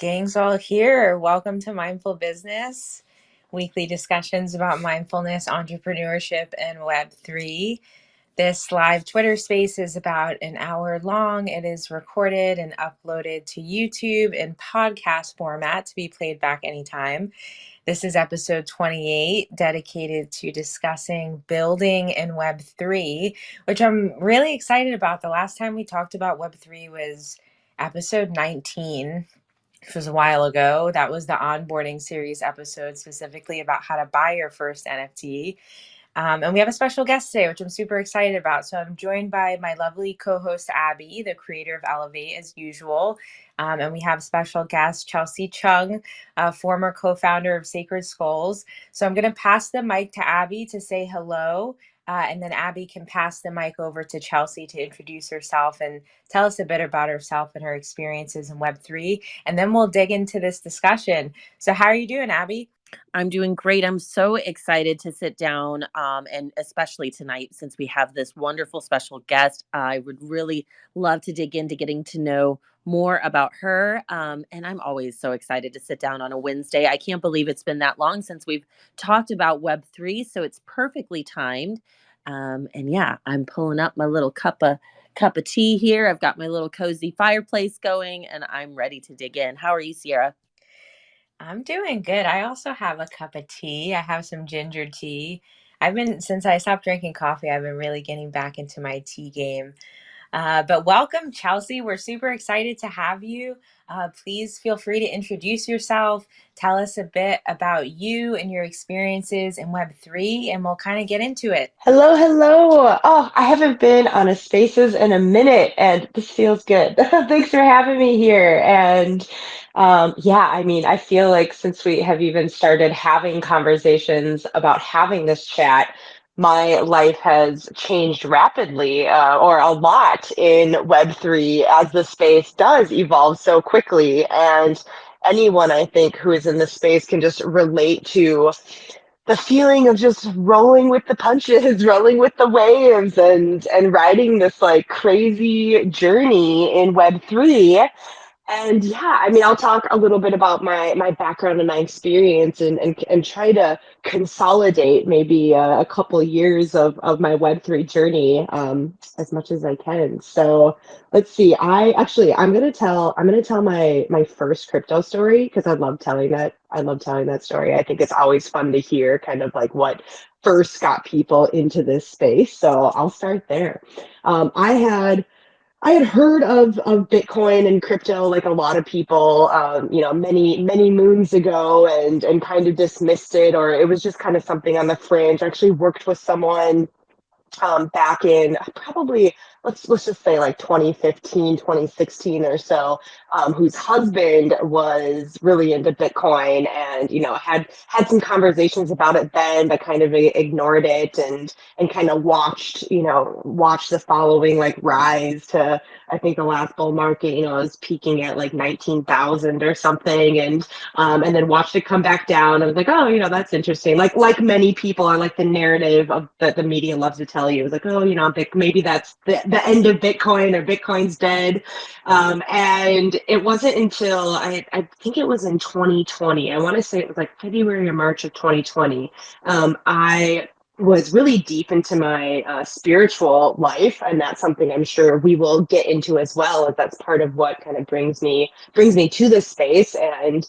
Gang's all here. Welcome to Mindful Business, weekly discussions about mindfulness, entrepreneurship, and Web3. This live Twitter space is about an hour long. It is recorded and uploaded to YouTube in podcast format to be played back anytime. This is episode 28, dedicated to discussing building in Web3, which I'm really excited about. The last time we talked about Web3 was episode 19, which was a while ago. That was the onboarding series episode specifically about how to buy your first NFT. And we have a special guest today, which I'm super excited about. So I'm joined by my lovely co-host, Abby, the creator of Elevate, as usual. And we have special guest, Chelsea Chung, former co-founder of Sacred Skulls. So I'm going to pass the mic to Abby to say hello. And then Abby can pass the mic over to Chelsea to introduce herself and tell us a bit about herself and her experiences in Web3. And then we'll dig into this discussion. So how are you doing, Abby? I'm doing great. I'm so excited to sit down, and especially tonight, since we have this wonderful special guest. I would really love to dig into getting to know more about her. And I'm always so excited to sit down on a Wednesday. I can't believe it's been that long since we've talked about Web3, so it's perfectly timed. And yeah, I'm pulling up my little cup of tea here. I've got my little cozy fireplace going, and I'm ready to dig in. How are you, Sierra? I'm doing good. I also have a cup of tea. I have some ginger tea. Since I stopped drinking coffee, I've been really getting back into my tea game. But welcome, Chelsea. We're super excited to have you. Please feel free to introduce yourself. Tell us a bit about you and your experiences in Web3, and we'll kind of get into it. Hello, hello. Oh, I haven't been on a Spaces in a minute, and this feels good. Thanks for having me here. And yeah, I mean, I feel like since we have even started having conversations about having this chat, my life has changed rapidly, or a lot in Web3 as the space does evolve so quickly. And anyone, I think, who is in the space can just relate to the feeling of just rolling with the punches, rolling with the waves, and riding this like crazy journey in Web3. And yeah, I mean, I'll talk a little bit about my background and my experience and try to consolidate maybe a couple years of my Web3 journey as much as I can. So let's see. I'm gonna tell my first crypto story because I love telling that. I love telling that story. I think it's always fun to hear kind of like what first got people into this space. So I'll start there. Um, I had I had heard of Bitcoin and crypto like a lot of people, many moons ago, and kind of dismissed it, or it was just kind of something on the fringe. I actually worked with someone back in probably let's just say like 2015, 2016 or so, whose husband was really into Bitcoin, and had some conversations about it then, but kind of ignored it, and kind of watched the following like rise to, I think the last bull market, was peaking at like 19,000 or something, and then watched it come back down. I was like, oh, that's interesting. Like many people, are like the narrative of that the media loves to tell you. It's like, oh, maybe that's the end of Bitcoin, or Bitcoin's dead. And it wasn't until I think it was in 2020. I want to say it was like February or March of 2020. I was really deep into my spiritual life, and that's something I'm sure we will get into as well, as that's part of what kind of brings me to this space, and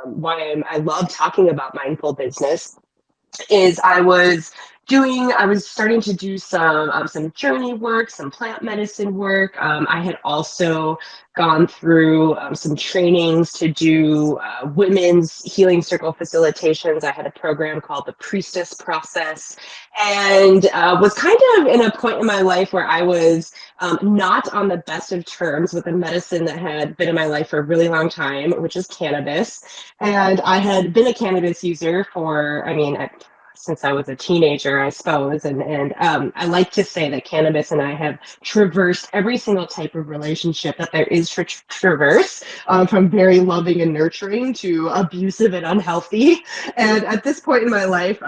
why I love talking about mindful business. Is I was starting to do some journey work, some plant medicine work. I had also gone through some trainings to do women's healing circle facilitations. I had a program called the Priestess Process, and was kind of in a point in my life where I was not on the best of terms with a medicine that had been in my life for a really long time, which is cannabis. And I had been a cannabis user for, since I was a teenager, I suppose. And I like to say that cannabis and I have traversed every single type of relationship that there is to traverse, from very loving and nurturing to abusive and unhealthy. And at this point in my life,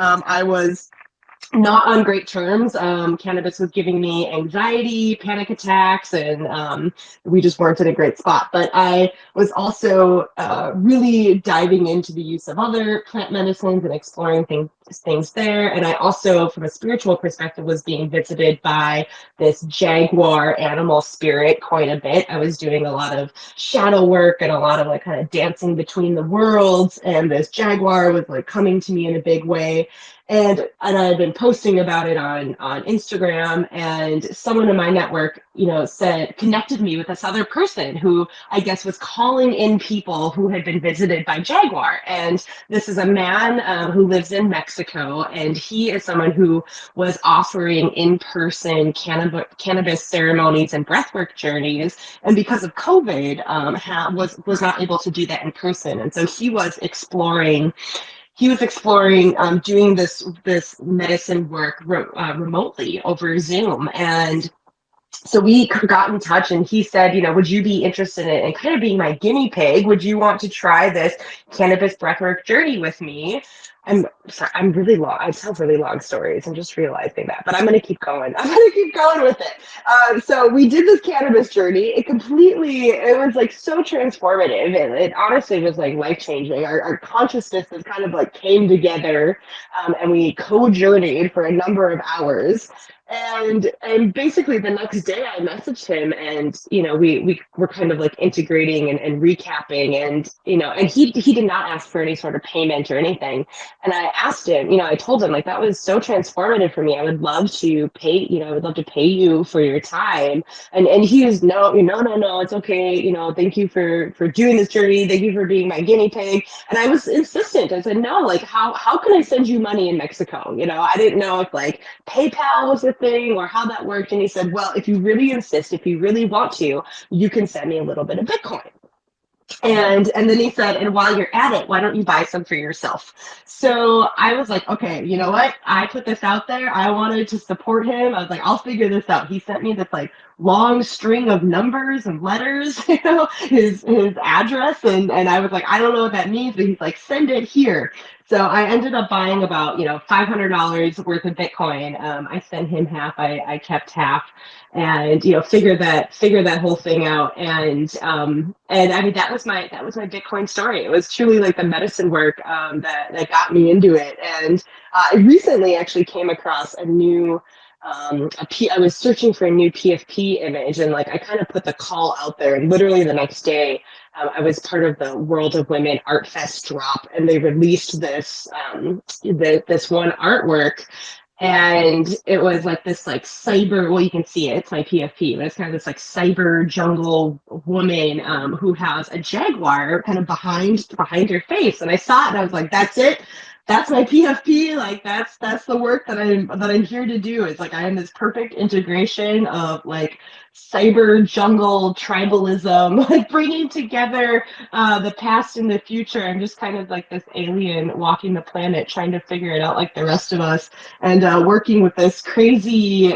not on great terms. Cannabis was giving me anxiety, panic attacks, and we just weren't in a great spot. But I was also really diving into the use of other plant medicines and exploring things there. And I also, from a spiritual perspective, was being visited by this jaguar animal spirit quite a bit. I was doing a lot of shadow work and a lot of like kind of dancing between the worlds, and this jaguar was like coming to me in a big way. And I had been posting about it on Instagram, and someone in my network, said connected me with this other person who I guess was calling in people who had been visited by Jaguar. And this is a man who lives in Mexico, and he is someone who was offering in-person cannabis ceremonies and breathwork journeys. And because of COVID, was not able to do that in person, and so he was exploring doing this medicine work remotely over Zoom. And so we got in touch, and he said, would you be interested in kind of being my guinea pig? Would you want to try this cannabis breathwork journey with me? I'm sorry, I'm really long. I tell really long stories. I'm just realizing that, but I'm going to keep going. I'm going to keep going with it. So we did this cannabis journey. It was like so transformative. It honestly was like life changing. Our consciousnesses kind of like came together, and we co-journeyed for a number of hours. And basically the next day I messaged him, and we were kind of like integrating and recapping, and he did not ask for any sort of payment or anything. And I asked him, I told him like that was so transformative for me. I would love to pay, I would love to pay you for your time. And he was no, it's okay, thank you for doing this journey, thank you for being my guinea pig. And I was insistent. I said, no, like how can I send you money in Mexico? I didn't know if like PayPal was a thing or how that worked. And he said, well, if you really insist, if you really want to, you can send me a little bit of Bitcoin. And then he said, and while you're at it, why don't you buy some for yourself? So I was like, okay, you know what? I put this out there. I wanted to support him. I was like, I'll figure this out. He sent me this like long string of numbers and letters, his address, and I was like, I don't know what that means, but he's like, send it here. So I ended up buying about $500 worth of Bitcoin. I sent him half. I kept half, and figure that whole thing out. And I mean that was my Bitcoin story. It was truly like the medicine work that got me into it. And I recently actually came across I was searching for a new PFP image, and like I kind of put the call out there, and literally the next day I was part of the World of Women Art Fest drop, and they released this one artwork, and it was like this like cyber, well, you can see it, it's my PFP, but it's kind of this like cyber jungle woman who has a jaguar kind of behind her face. And I saw it, and I was like, that's it, that's my PFP. Like that's the work that I'm here to do. It's like I am this perfect integration of like cyber jungle tribalism, like bringing together the past and the future. I'm just kind of like this alien walking the planet, trying to figure it out like the rest of us, and working with this crazy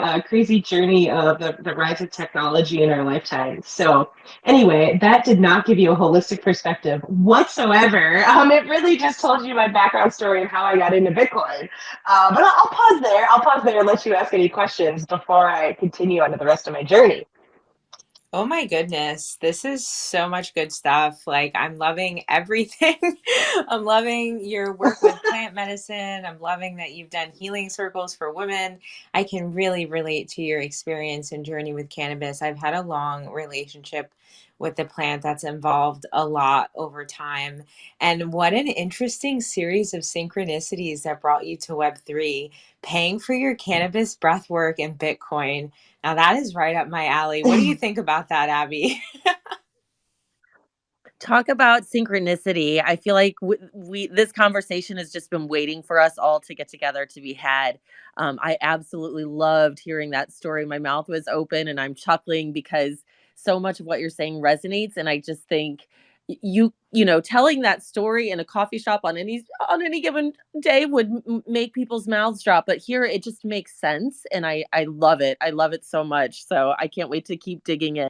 journey of the rise of technology in our lifetime. So anyway, that did not give you a holistic perspective whatsoever. It really just told you my background story of how I got into Bitcoin. But I'll pause there. I'll pause there and let you ask any questions before I continue on to the rest of my journey. Oh my goodness, this is so much good stuff. Like, I'm loving everything. I'm loving your work with plant medicine. I'm loving that you've done healing circles for women. I can really relate to your experience and journey with cannabis. I've had a long relationship with the plant that's evolved a lot over time. And what an interesting series of synchronicities that brought you to Web3, paying for your cannabis breath work and Bitcoin. Now that is right up my alley. What do you think about that, Abby? Talk about synchronicity. I feel like we this conversation has just been waiting for us all to get together to be had. I absolutely loved hearing that story. My mouth was open and I'm chuckling because so much of what you're saying resonates. And I just think telling that story in a coffee shop on any given day would make people's mouths drop. But here it just makes sense, and I love it. I love it so much. So I can't wait to keep digging in.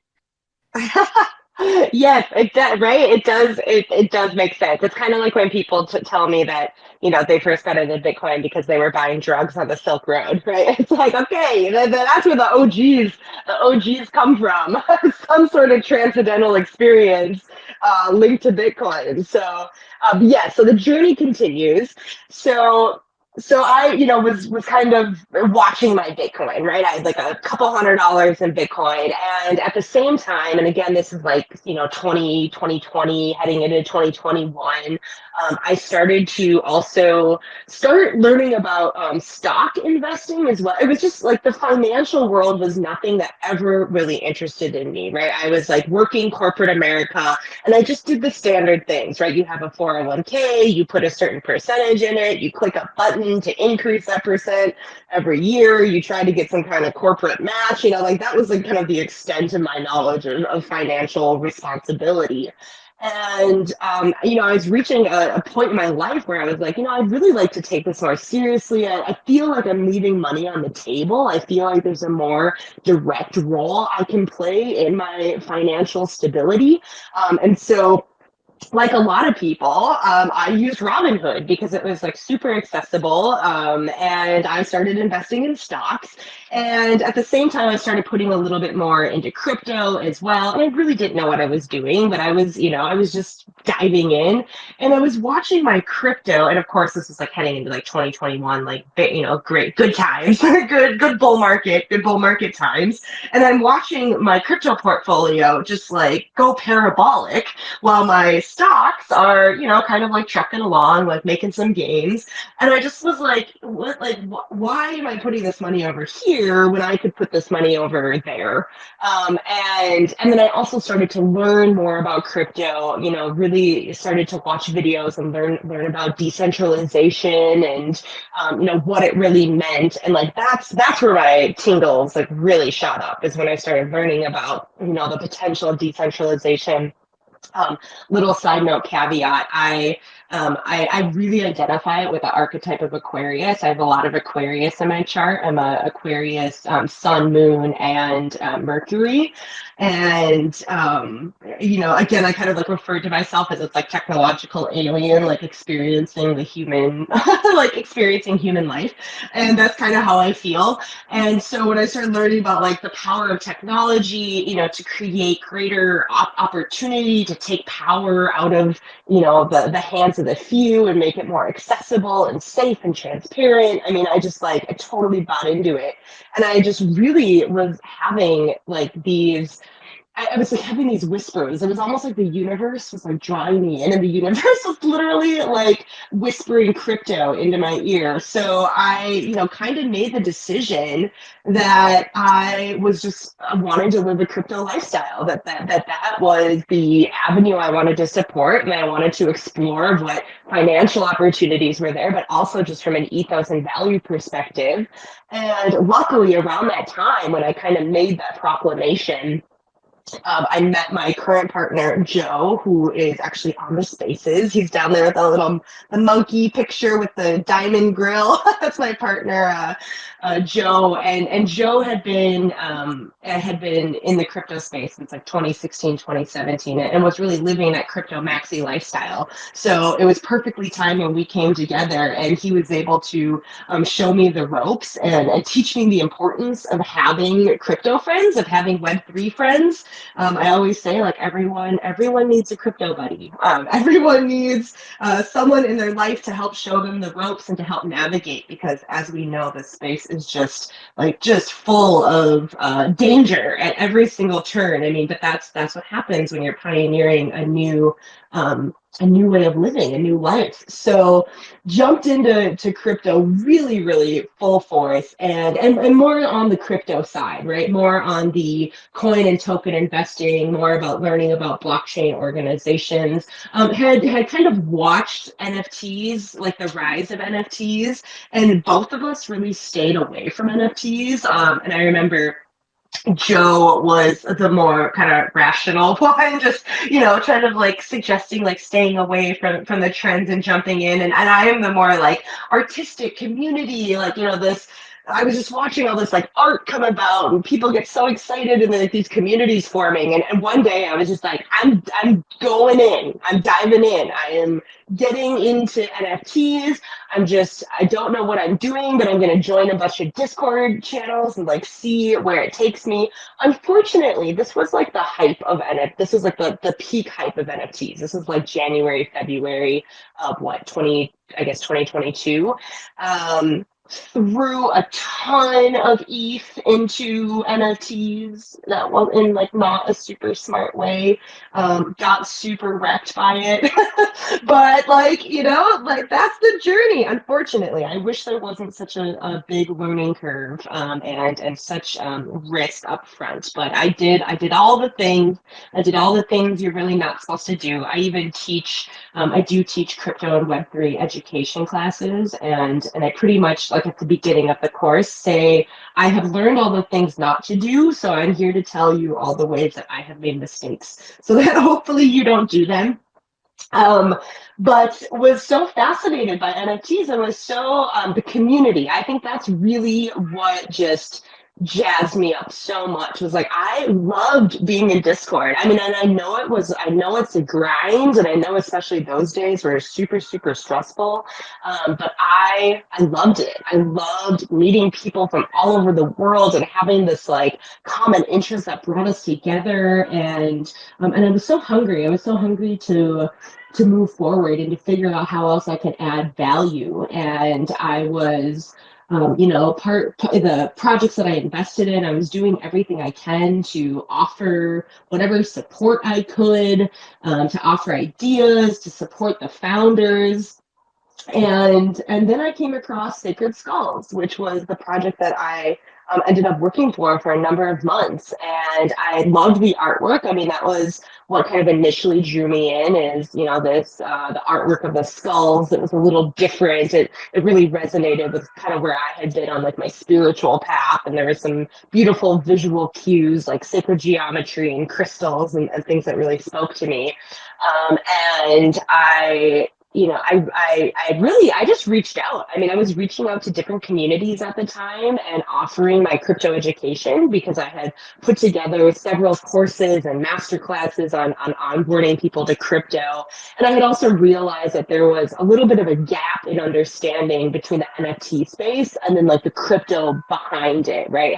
Yes, it does, right? It does make sense. It's kind of like when people tell me that, they first got into Bitcoin because they were buying drugs on the Silk Road, right? It's like, okay, that's where the OGs come from. Some sort of transcendental experience linked to Bitcoin. So, yeah, so the journey continues. So, so I, was kind of watching my Bitcoin, right? I had like a couple $100 in Bitcoin. And at the same time, and again, this is like, 2020, heading into 2021, I started to also start learning about stock investing as well. It was just like the financial world was nothing that ever really interested in me, right? I was like working corporate America, and I just did the standard things, right? You have a 401k, you put a certain percentage in it, you click a button to increase that percent every year, you try to get some kind of corporate match, like that was like kind of the extent of my knowledge of financial responsibility. And, I was reaching a point in my life where I was like, I'd really like to take this more seriously. I feel like I'm leaving money on the table. I feel like there's a more direct role I can play in my financial stability. And so, like a lot of people, I used Robinhood because it was like super accessible. And I started investing in stocks. And at the same time, I started putting a little bit more into crypto as well. And I really didn't know what I was doing, but I was just diving in, and I was watching my crypto. And of course, this was like heading into like 2021, like, great, good times, good bull market times. And I'm watching my crypto portfolio just like go parabolic while my stocks are, kind of like trucking along, like making some gains. And I just was like, what, like, why am I putting this money over here when I could put this money over there? And then I also started to learn more about crypto, really started to watch videos and learn about decentralization and, what it really meant. And like, that's where my tingles like really shot up, is when I started learning about, the potential of decentralization. um, Little side note caveat: I really identify it with the archetype of Aquarius. I have a lot of Aquarius in my chart. I'm a Aquarius, Sun, Moon, and Mercury. And again, I kind of like referred to myself as it's like technological alien, like experiencing the human, like experiencing human life, and that's kind of how I feel. And so when I started learning about like the power of technology, to create greater opportunity, to take power out of, the hands of the few and make it more accessible and safe and transparent. I mean, I totally bought into it. And I just really was having like these I was like having these whispers. It was almost like the universe was like drawing me in, and the universe was literally like whispering crypto into my ear. So I, kind of made the decision that I was just wanted to live a crypto lifestyle. That was the avenue I wanted to support, and I wanted to explore what financial opportunities were there, but also just from an ethos and value perspective. And luckily, around that time when I kind of made that proclamation, I met my current partner, Joe, who is actually on the spaces. He's down there with the monkey picture with the diamond grill. That's my partner, Joe. And Joe had been in the crypto space since like 2016, 2017, and was really living that crypto maxi lifestyle. So it was perfectly timed when we came together, and he was able to show me the ropes and teach me the importance of having crypto friends, of having Web3 friends. I always say like everyone needs a crypto buddy. Everyone needs someone in their life to help show them the ropes and to help navigate, because as we know, this space is just full of danger at every single turn. I mean, but that's what happens when you're pioneering a new way of living, a new life. So jumped into crypto really, really full force, and more on the crypto side, right? More on the coin and token investing, more about learning about blockchain organizations. Had kind of watched NFTs, like the rise of NFTs, and both of us really stayed away from NFTs. And I remember Joe was the more kind of rational one, just kind of like suggesting like staying away from the trends and jumping in, and I am the more like artistic community, like this. I was just watching all this like art come about and people get so excited and like these communities forming. And one day I was just like, I'm going in, I'm diving in. I am getting into NFTs. I don't know what I'm doing, but I'm going to join a bunch of Discord channels and like see where it takes me. Unfortunately, this was like the hype of NFT. This was like the peak hype of NFTs. This was like January, February of what, 2022. Threw a ton of ETH into NFTs that was in like not a super smart way. Got super wrecked by it. But like, like that's the journey. Unfortunately, I wish there wasn't such a big learning curve and such risk up front. But I did all the things. I did all the things you're really not supposed to do. I do teach crypto and Web3 education classes, and I pretty much, like at the beginning of the course, say, I have learned all the things not to do, so I'm here to tell you all the ways that I have made mistakes so that hopefully you don't do them. um, but was so fascinated by NFTs and was so the community. I think that's really what just jazzed me up so much. Was like I loved being in Discord. I mean, and I know it's a grind, and I know especially those days were super stressful. But I loved it. I loved meeting people from all over the world and having this like common interest that brought us together. And I was so hungry. I was so hungry to move forward and to figure out how else I could add value. And I was, part the projects that I invested in, I was doing everything I can to offer whatever support I could, to offer ideas, to support the founders. And then I came across Sacred Skulls, which was the project that I ended up working for a number of months. And I loved the artwork. I mean, that was what kind of initially drew me in, is, this, the artwork of the skulls. It was a little different. It really resonated with kind of where I had been on like my spiritual path. And there was some beautiful visual cues like sacred geometry and crystals and things that really spoke to me. Um, and I I just reached out. I mean, I was reaching out to different communities at the time and offering my crypto education because I had put together several courses and master classes on onboarding people to crypto. And I had also realized that there was a little bit of a gap in understanding between the NFT space and then like the crypto behind it, right?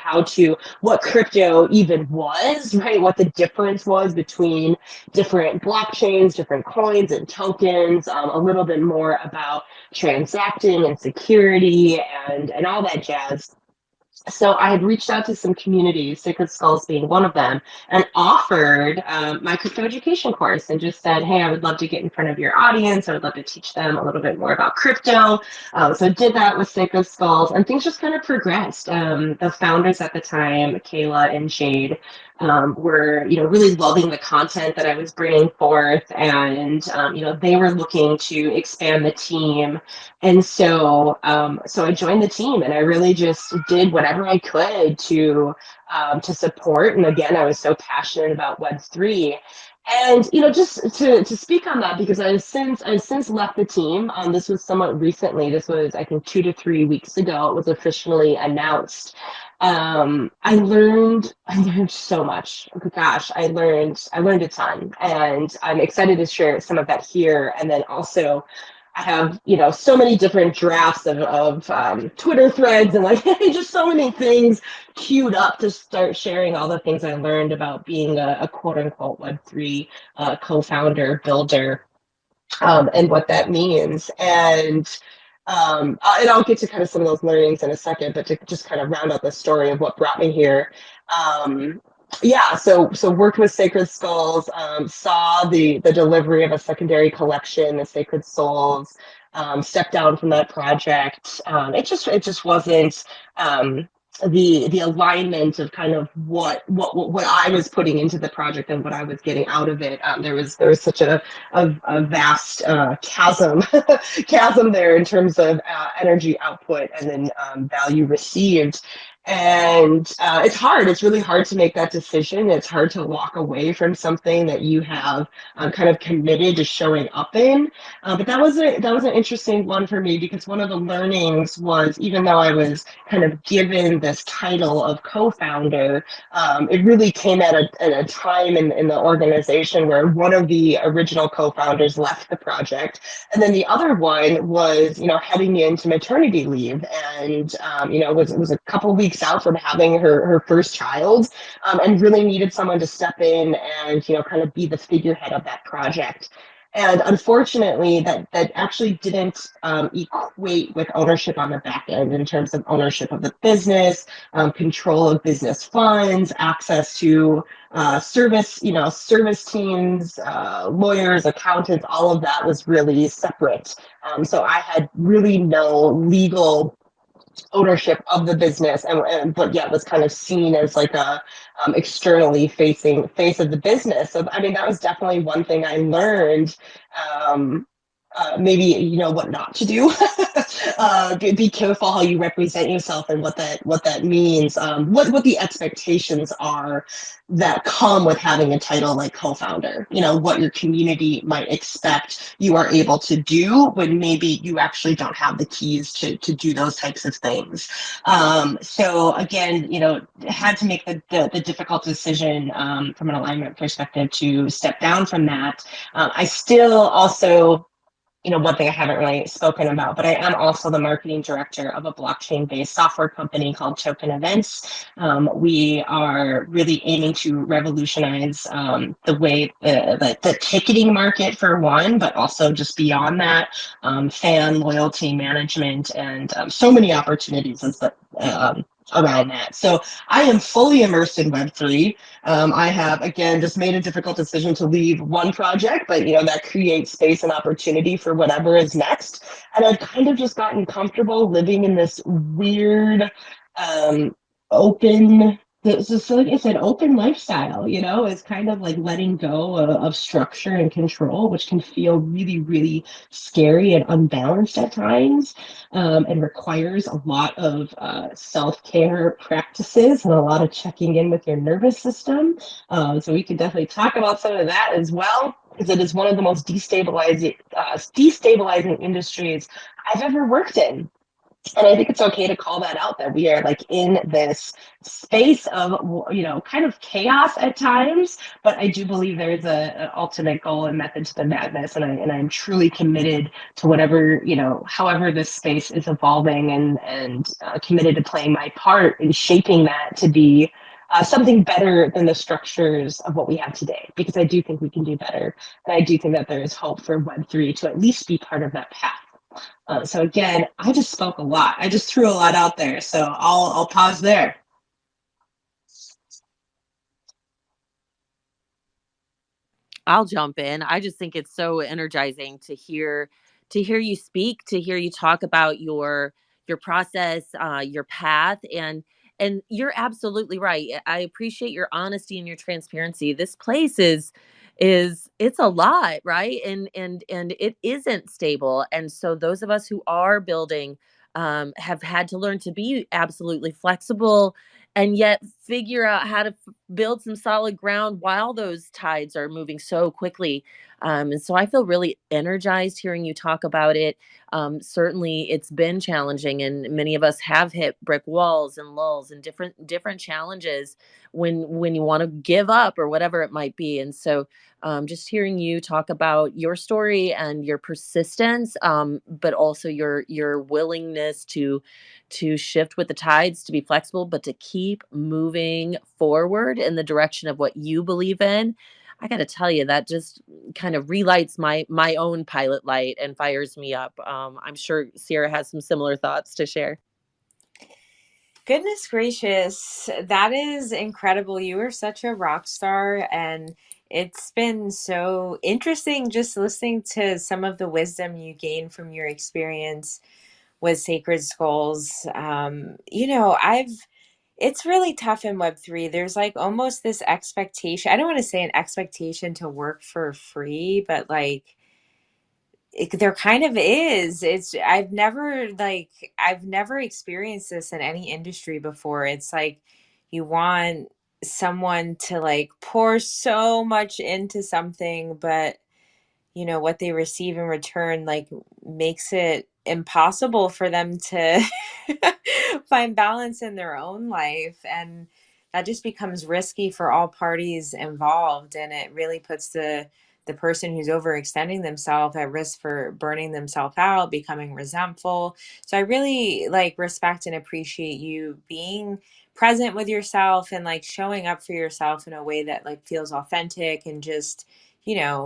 What crypto even was, right? What the difference was between different blockchains, different coins and tokens, a little bit more about transacting and security and all that jazz. So I had reached out to some communities, Sacred Skulls being one of them, and offered my crypto education course and just said, hey, I would love to get in front of your audience. I would love to teach them a little bit more about crypto. So I did that with Sacred Skulls, and things just kind of progressed. The founders at the time, Kayla and Jade, were really loving the content that I was bringing forth, and they were looking to expand the team. And so I joined the team, and I really just did whatever I could to support. And again, I was so passionate about Web3. And just to speak on that, because I've since left the team. This was somewhat recently. This was, I think, 2 to 3 weeks ago. It was officially announced. I learned so much. Oh, gosh, I learned a ton, and I'm excited to share some of that here. And then also, I have, so many different drafts of Twitter threads and like just so many things queued up to start sharing all the things I learned about being a quote unquote Web3 co-founder, builder, and what that means. And I'll get to kind of some of those learnings in a second, but to just kind of round out the story of what brought me here. Um, yeah, so worked with Sacred Skulls, saw the delivery of a secondary collection, the Sacred Souls, stepped down from that project. It just wasn't the alignment of kind of what I was putting into the project and what I was getting out of it. There was such a vast chasm chasm there in terms of energy output and then value received. And it's hard. It's really hard to make that decision. It's hard to walk away from something that you have kind of committed to showing up in. But that was an interesting one for me because one of the learnings was even though I was kind of given this title of co-founder, it really came at a time in the organization where one of the original co-founders left the project, and then the other one was, heading into maternity leave, and was a couple of weeks out from having her first child, and really needed someone to step in and kind of be the figurehead of that project. And unfortunately, that actually didn't equate with ownership on the back end in terms of ownership of the business, control of business funds, access to service teams, lawyers, accountants, all of that was really separate. So I had really no legal ownership of the business, but yet was kind of seen as like a externally facing face of the business. So I mean, that was definitely one thing I learned. Um, Maybe what not to do. Be careful how you represent yourself and what that means. What the expectations are that come with having a title like co-founder. What your community might expect you are able to do when maybe you actually don't have the keys to do those types of things. So again, had to make the difficult decision from an alignment perspective to step down from that. I still also, one thing I haven't really spoken about, but I am also the marketing director of a blockchain-based software company called Token Events. We are really aiming to revolutionize the way the ticketing market for one, but also just beyond that, fan loyalty management and so many opportunities around that. So I am fully immersed in Web3. I have, again, just made a difficult decision to leave one project, but that creates space and opportunity for whatever is next. And I've kind of just gotten comfortable living in this weird, um, open. It's just like it's an open lifestyle, it's kind of like letting go of structure and control, which can feel really, really scary and unbalanced at times, and requires a lot of self-care practices and a lot of checking in with your nervous system. So we can definitely talk about some of that as well, because it is one of the most destabilizing industries I've ever worked in. And I think it's okay to call that out, that we are like in this space of, kind of chaos at times, but I do believe there is an ultimate goal and method to the madness. And I'm truly committed to whatever, however this space is evolving, and committed to playing my part in shaping that to be something better than the structures of what we have today, because I do think we can do better. And I do think that there is hope for Web3 to at least be part of that path. So again, I just spoke a lot. I just threw a lot out there. So I'll pause there. I'll jump in. I just think it's so energizing to hear you speak, to hear you talk about your process, your path, and you're absolutely right. I appreciate your honesty and your transparency. This place is it's a lot, right? And it isn't stable. And so those of us who are building have had to learn to be absolutely flexible and yet figure out how to build some solid ground while those tides are moving so quickly. And so I feel really energized hearing you talk about it. Certainly, it's been challenging, and many of us have hit brick walls and lulls and different challenges when you want to give up or whatever it might be. And so, just hearing you talk about your story and your persistence, but also your willingness to shift with the tides, to be flexible, but to keep moving forward in the direction of what you believe in. I got to tell you, that just kind of relights my own pilot light and fires me up. I'm sure Sierra has some similar thoughts to share. Goodness gracious, that is incredible. You are such a rock star, and it's been so interesting just listening to some of the wisdom you gain from your experience with Sacred Skulls. I've it's really tough in Web3. There's like almost this expectation. I don't want to say an expectation to work for free, but like there kind of is. I've never experienced this in any industry before. It's like you want someone to like pour so much into something, but what they receive in return like makes it impossible for them to find balance in their own life, and that just becomes risky for all parties involved, and it really puts the person who's overextending themselves at risk for burning themselves out, becoming resentful. So I really like respect and appreciate you being present with yourself and like showing up for yourself in a way that like feels authentic and just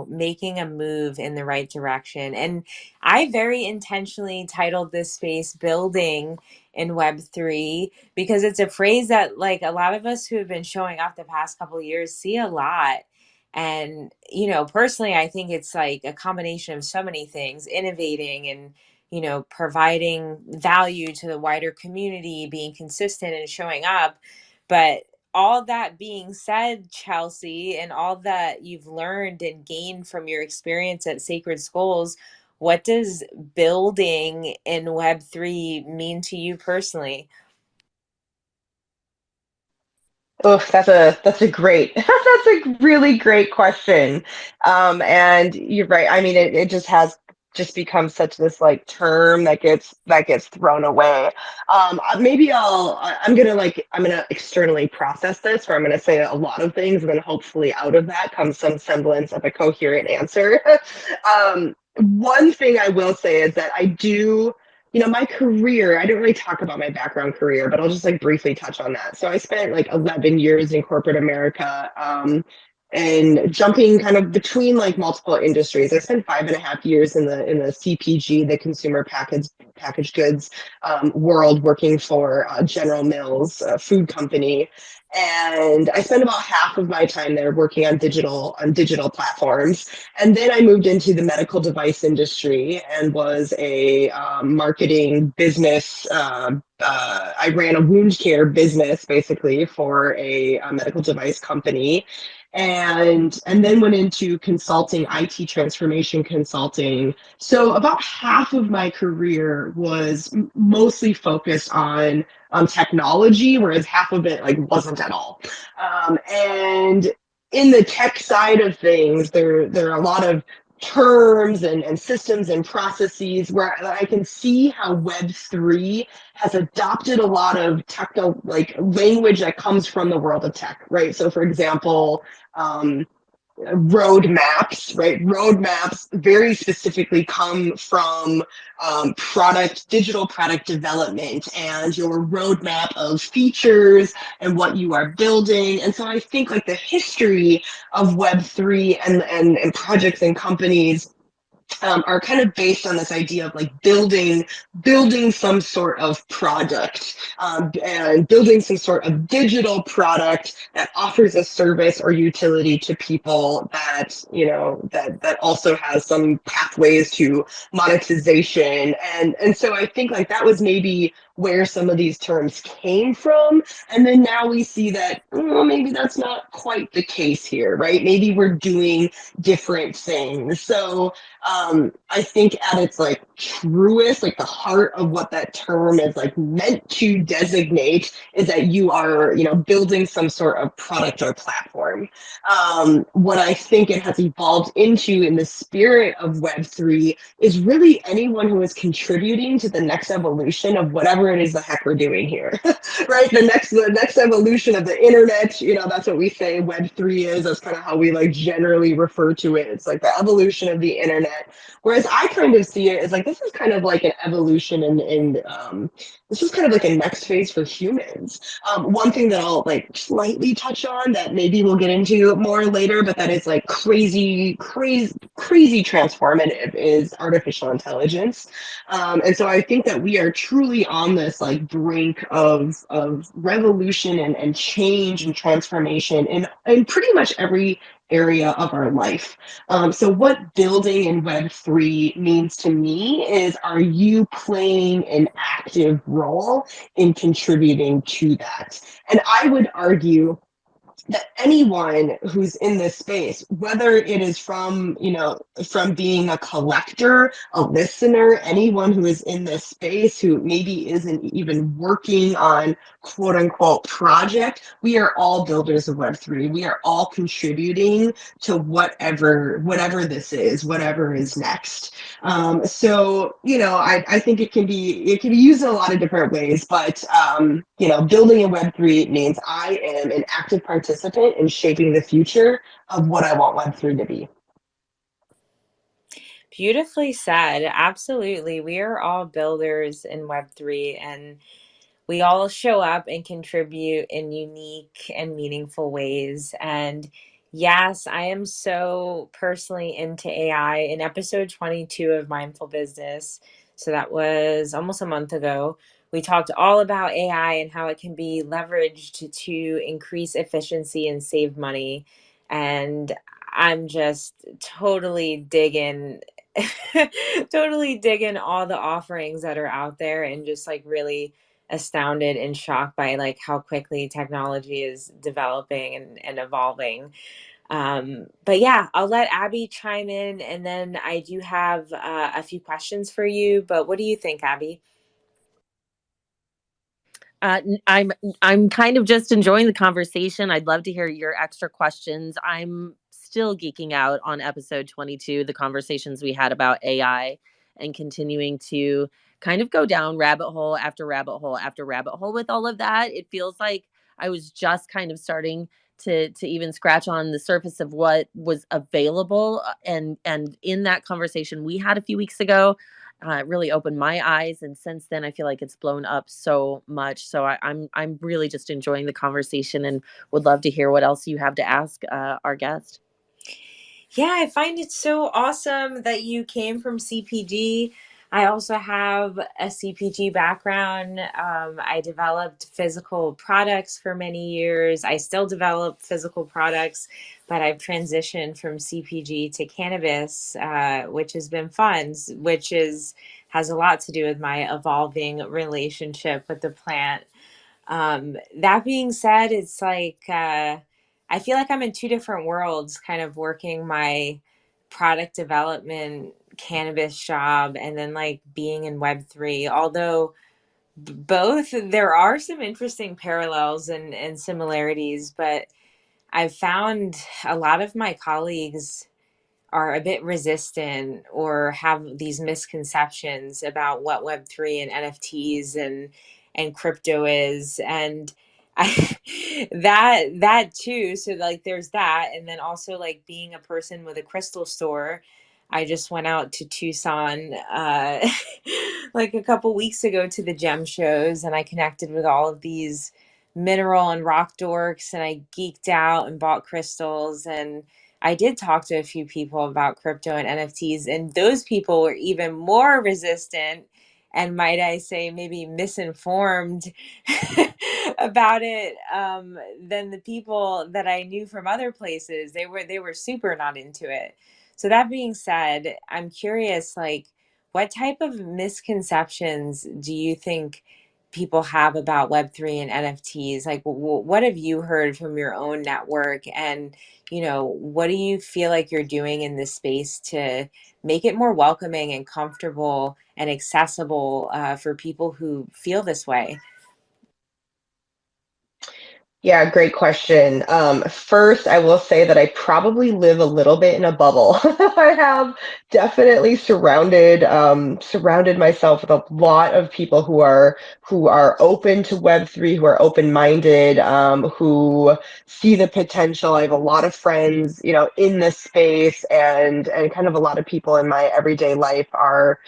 making a move in the right direction. And I very intentionally titled this space Building in Web3 because it's a phrase that like a lot of us who have been showing up the past couple of years see a lot. And, personally, I think it's like a combination of so many things, innovating and, providing value to the wider community, being consistent and showing up. But all that being said, Chelsea, and all that you've learned and gained from your experience at Sacred Schools, what does building in Web3 mean to you personally? Oh, that's a great that's a really great question. And you're right. I mean, it just has just become such this like term that gets thrown away. Maybe I'm gonna externally process this, or I'm gonna say a lot of things, and then hopefully out of that comes some semblance of a coherent answer. One thing I will say is that I do my career, I didn't really talk about my background career, but I'll just like briefly touch on that. So I spent like 11 years in corporate America, and jumping kind of between like multiple industries. I spent 5.5 years in the CPG, the consumer packaged goods world, working for General Mills, a food company. And I spent about half of my time there working on digital platforms. And then I moved into the medical device industry and was a marketing business. I ran a wound care business basically for a medical device company, and then went into consulting, IT transformation consulting. So about half of my career was mostly focused on technology, whereas half of it like wasn't at all. And in the tech side of things, there are a lot of terms and systems and processes where I can see how Web3 has adopted a lot of techno like language that comes from the world of tech, right? So for example, um, roadmaps, right? Roadmaps very specifically come from digital product development and your roadmap of features and what you are building. And so I think like the history of Web3 and projects and companies are kind of based on this idea of like building some sort of product, and building some sort of digital product that offers a service or utility to people that that also has some pathways to monetization. And so I think like that was maybe where some of these terms came from. And then now we see that maybe that's not quite the case here, right? Maybe we're doing different things. So I think at its like truest, like the heart of what that term is like meant to designate is that you are, building some sort of product or platform. What I think it has evolved into in the spirit of Web3 is really anyone who is contributing to the next evolution of whatever it is the heck we're doing here. Right? The next evolution of the internet, that's what we say Web3 is. That's kind of how we like generally refer to it. It's like the evolution of the internet. Whereas I kind of see it as like this is kind of like an evolution, and this is kind of like a next phase for humans. One thing that I'll like slightly touch on that maybe we'll get into more later, but that is like crazy transformative is artificial intelligence. And so I think that we are truly on this like brink of revolution and change and transformation in pretty much every area of our life. So what building in Web3 means to me is, are you playing an active role in contributing to that? And I would argue that anyone who's in this space, whether it is from, from being a collector, a listener, anyone who is in this space who maybe isn't even working on quote unquote project, we are all builders of Web3. We are all contributing to whatever this is, whatever is next. So, I think it can be used in a lot of different ways, but building a Web3 means I am an active participant in shaping the future of what I want Web3 to be. Beautifully said. Absolutely. We are all builders in Web3, and we all show up and contribute in unique and meaningful ways. And yes, I am so personally into AI. In episode 22 of Mindful Business, so that was almost a month ago, we talked all about AI and how it can be leveraged to increase efficiency and save money. And I'm just totally digging totally digging all the offerings that are out there, and just like really astounded and shocked by like how quickly technology is developing and evolving. But yeah, I'll let Abby chime in, and then I do have a few questions for you. But what do you think, Abby? I'm kind of just enjoying the conversation. I'd love to hear your extra questions. I'm still geeking out on episode 22, the conversations we had about AI, and continuing to kind of go down rabbit hole after rabbit hole after rabbit hole with all of that. It feels like I was just kind of starting to even scratch on the surface of what was available, and in that conversation we had a few weeks ago, it really opened my eyes, and since then I feel like it's blown up so much. So I'm really just enjoying the conversation and would love to hear what else you have to ask our guest. Yeah, I find it so awesome that you came from CPG. I also have a CPG background. I developed physical products for many years. I still develop physical products, but I've transitioned from CPG to cannabis, which has been fun, which is has a lot to do with my evolving relationship with the plant. That being said, it's like I feel like I'm in two different worlds, kind of working my product development cannabis job and then like being in Web3. Although both, there are some interesting parallels and similarities, but I've found a lot of my colleagues are a bit resistant or have these misconceptions about what Web3 and NFTs and crypto is. And I that too. So like there's that. And then also like being a person with a crystal store. I just went out to Tucson like a couple weeks ago to the gem shows, and I connected with all of these mineral and rock dorks, and I geeked out and bought crystals. And I did talk to a few people about crypto and NFTs, and those people were even more resistant and, might I say, maybe misinformed about it, than the people that I knew from other places. They were super not into it. So that being said, I'm curious, like, what type of misconceptions do you think people have about Web3 and NFTs? Like, what have you heard from your own network? And what do you feel like you're doing in this space to make it more welcoming and comfortable and accessible for people who feel this way? Yeah, great question. First, I will say that I probably live a little bit in a bubble. I have definitely surrounded myself with a lot of people who are open to Web3, who are open-minded, who see the potential. I have a lot of friends, in this space, and kind of a lot of people in my everyday life are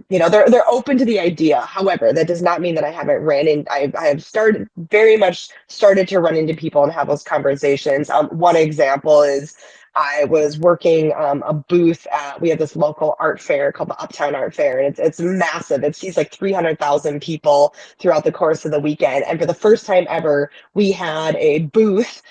they're open to the idea. However, that does not mean that I haven't ran in. I have very much started to run into people and have those conversations. One example is I was working a booth at, we have this local art fair called the Uptown Art Fair, and it's massive. It sees like 300,000 people throughout the course of the weekend. And for the first time ever, we had a booth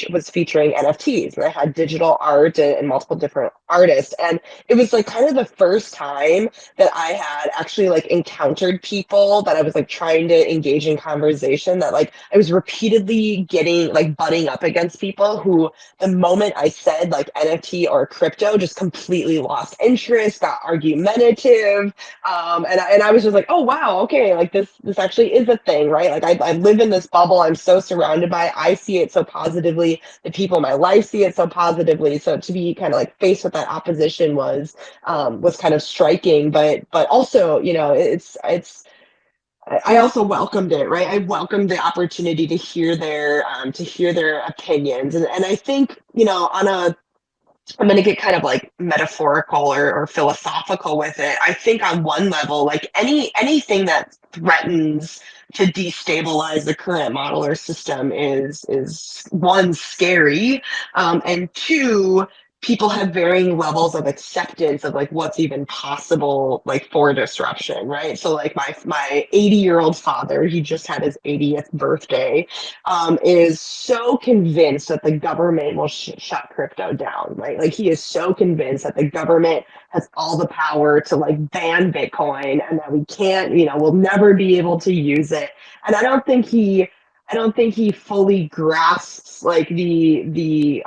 was featuring NFTs, and I had digital art and multiple different artists. And it was like kind of the first time that I had actually like encountered people that I was like trying to engage in conversation, that like I was repeatedly getting like butting up against people who the moment I said like NFT or crypto just completely lost interest, got argumentative. And I was just like, oh wow, okay, like this actually is a thing, right? Like I live in this bubble. I'm so surrounded by it. I see it so positively. The people in my life see it so positively. So to be kind of like faced with that opposition was kind of striking, but also, you know, it's I also welcomed it, right? I welcomed the opportunity to hear their opinions, and I think, you know, on a I'm going to get kind of like metaphorical or philosophical with it. I think on one level, like anything that threatens to destabilize the current model or system is one, scary, and two, people have varying levels of acceptance of like what's even possible like for disruption, right? So like my 80-year-old father, he just had his 80th birthday, is so convinced that the government will shut crypto down, right? Like he is so convinced that the government has all the power to like ban Bitcoin and that we can't, you know, we'll never be able to use it. And I don't think he fully grasps like the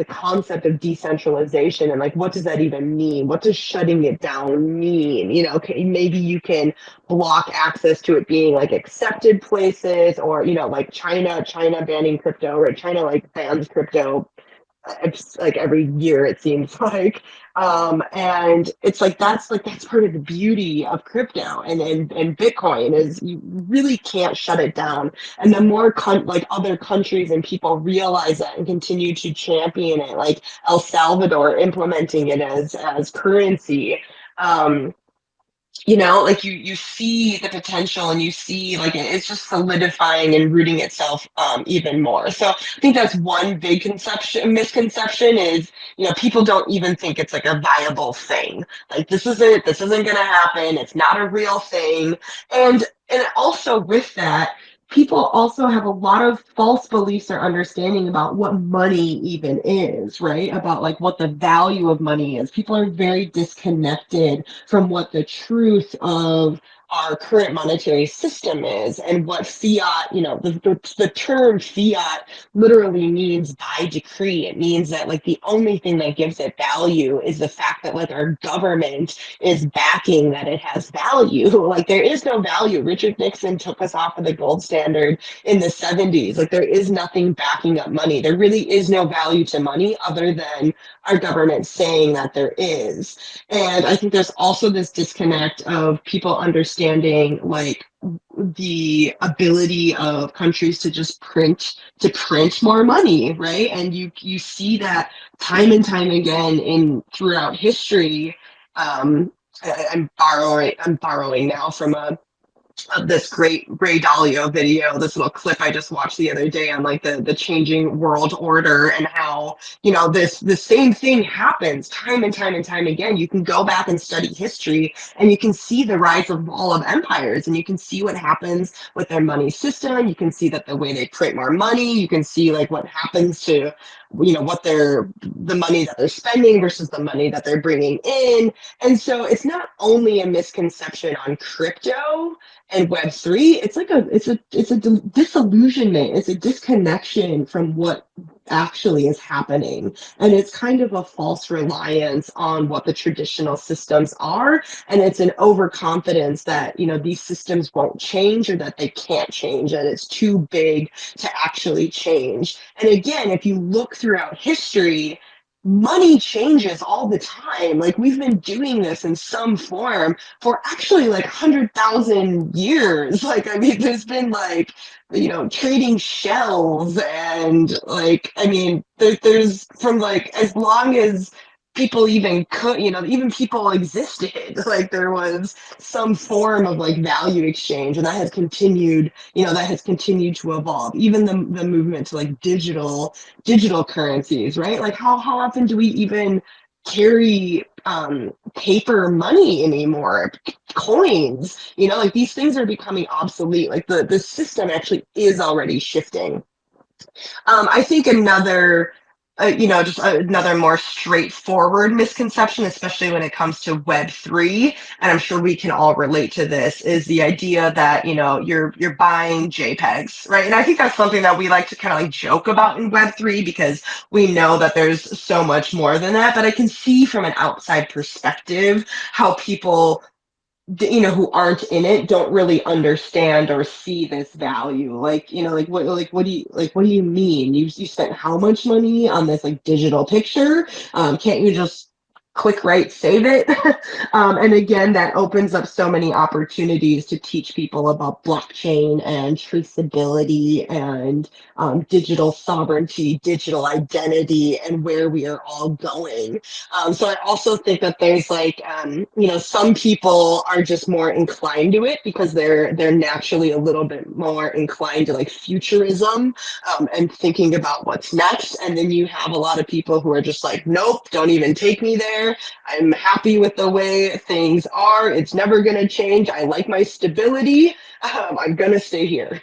concept of decentralization and like what does that even mean? What does shutting it down mean? You know, okay, maybe you can block access to it being like accepted places, or you know, like China banning crypto, or China like bans crypto it's like every year it seems like, and it's like that's part of the beauty of crypto and Bitcoin is you really can't shut it down. And the more like other countries and people realize that and continue to champion it, like El Salvador implementing it as currency, um you know, like you see the potential and you see like it's just solidifying and rooting itself even more. So I think that's one big misconception is, you know, people don't even think it's like a viable thing. Like this isn't gonna happen, it's not a real thing. And also with that, people also have a lot of false beliefs or understanding about what money even is, right? About like what the value of money is. People are very disconnected from what the truth of our current monetary system is and what fiat, you know, the term fiat literally means by decree. It means that like the only thing that gives it value is the fact that like our government is backing that it has value. Like there is no value. Richard Nixon took us off of the gold standard in the 70s. Like there is nothing backing up money. There really is no value to money other than our government saying that there is. And I think there's also this disconnect of people understanding like the ability of countries to just print more money, right? And you see that time and time again in throughout history. I'm borrowing now from a of this great Ray Dalio video, this little clip I just watched the other day on like the changing world order and how, you know, this the same thing happens time and time and time again. You can go back and study history and you can see the rise of all of empires and you can see what happens with their money system. You can see that the way they print more money, you can see like what happens to, you know, what they're the money that they're spending versus the money that they're bringing in. And so it's not only a misconception on crypto and Web3, it's like it's a disillusionment, it's a disconnection from what actually is happening, and it's kind of a false reliance on what the traditional systems are, and it's an overconfidence that, you know, these systems won't change or that they can't change, and it's too big to actually change. And again, if you look throughout history, money changes all the time. Like we've been doing this in some form for actually like 100,000 years. Like, I mean, there's been like, you know, trading shells and like, I mean, there's from like as long as people even could, even people existed. Like there was some form of like value exchange, and that has continued to evolve. Even the movement to like digital currencies, right? Like how often do we even carry paper money anymore? Coins, like these things are becoming obsolete. Like the system actually is already shifting. I think just another more straightforward misconception, especially when it comes to Web3, and I'm sure we can all relate to this, is the idea that you're buying JPEGs, right? And I think that's something that we like to kind of like joke about in Web3 because we know that there's so much more than that. But I can see from an outside perspective how people who aren't in it don't really understand or see this value. Like what do you mean you spent how much money on this like digital picture? Can't you just click right, save it? And again, that opens up so many opportunities to teach people about blockchain and traceability and digital sovereignty, digital identity, and where we are all going. So I also think that there's like, some people are just more inclined to it because they're naturally a little bit more inclined to like futurism, and thinking about what's next. And then you have a lot of people who are just like, nope, don't even take me there. I'm happy with the way things are. It's never going to change. I like my stability. I'm going to stay here.